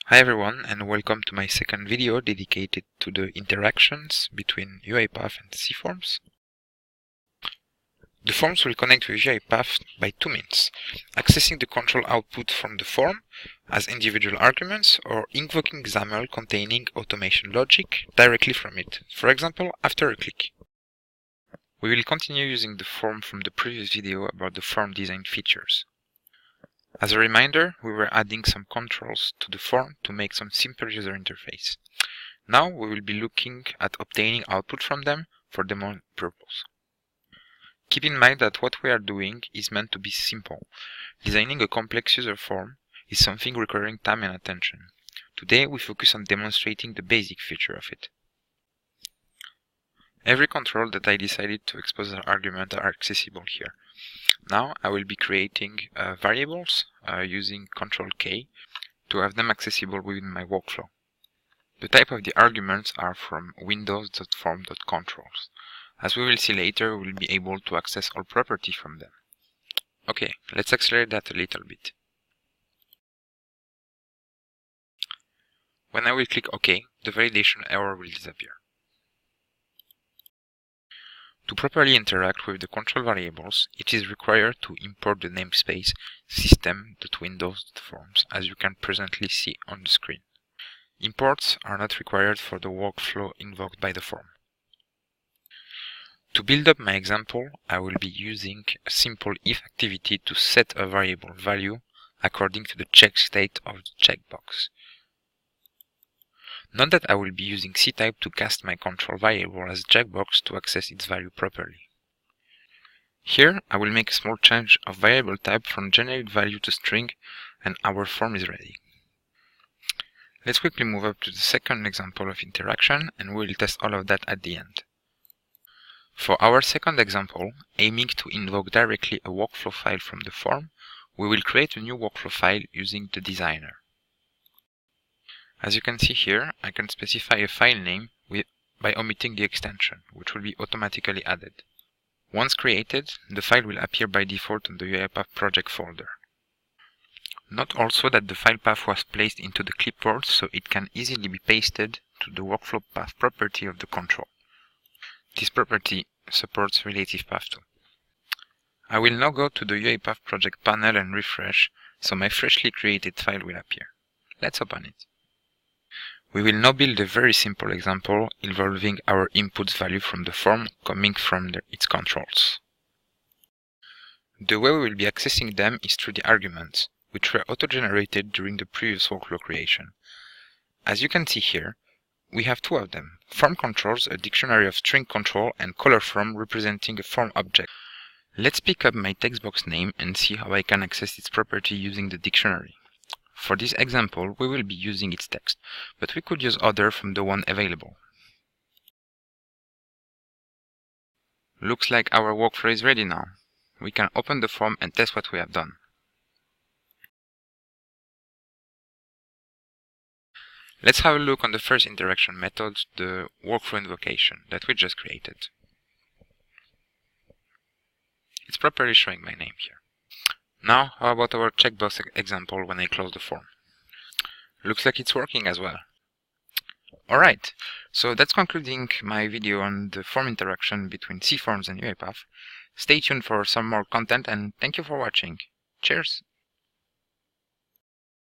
Hi everyone, and welcome to my second video dedicated to the interactions between UiPath and SyForms. The forms will connect with UiPath by two means: accessing the control output from the form as individual arguments, or invoking XAML containing automation logic directly from it, for example after a click. We will continue using the form from the previous video about the form design features. As a reminder, we were adding some controls to the form to make some simple user interface. Now we will be looking at obtaining output from them for demo purpose. Keep in mind that what we are doing is meant to be simple. Designing a complex user form is something requiring time and attention. Today we focus on demonstrating the basic feature of it. Every control that I decided to expose as argument are accessible here. Now I will be creating variables using Ctrl K to have them accessible within my workflow. The type of the arguments are from windows.form.controls. As we will see later, we will be able to access all properties from them. Okay, let's accelerate that a little bit. When I will click OK, the validation error will disappear. To properly interact with the control variables, it is required to import the namespace system.windows.forms, as you can presently see on the screen. Imports are not required for the workflow invoked by the form. To build up my example, I will be using a simple if activity to set a variable value according to the check state of the checkbox. Note that I will be using ctype to cast my control variable as a checkbox to access its value properly. Here, I will make a small change of variable type from generate value to string, and our form is ready. Let's quickly move up to the second example of interaction, and we will test all of that at the end. For our second example, aiming to invoke directly a workflow file from the form, we will create a new workflow file using the designer. As you can see here, I can specify a file name by omitting the extension, which will be automatically added. Once created, the file will appear by default on the UiPath project folder. Note also that the file path was placed into the clipboard, so it can easily be pasted to the workflow path property of the control. This property supports relative path too. I will now go to the UiPath project panel and refresh, so my freshly created file will appear. Let's open it. We will now build a very simple example involving our inputs value from the form coming from its controls. The way we will be accessing them is through the arguments, which were auto-generated during the previous workflow creation. As you can see here, we have two of them: form controls, a dictionary of string control, and color form representing a form object. Let's pick up my text box name and see how I can access its property using the dictionary. For this example, we will be using its text, but we could use other from the one available. Looks like our workflow is ready now. We can open the form and test what we have done. Let's have a look on the first interaction method, the workflow invocation that we just created. It's properly showing my name here. Now, how about our checkbox example when I close the form? Looks like it's working as well. Alright, so that's concluding my video on the form interaction between SyForms and UiPath. Stay tuned for some more content, and thank you for watching. Cheers!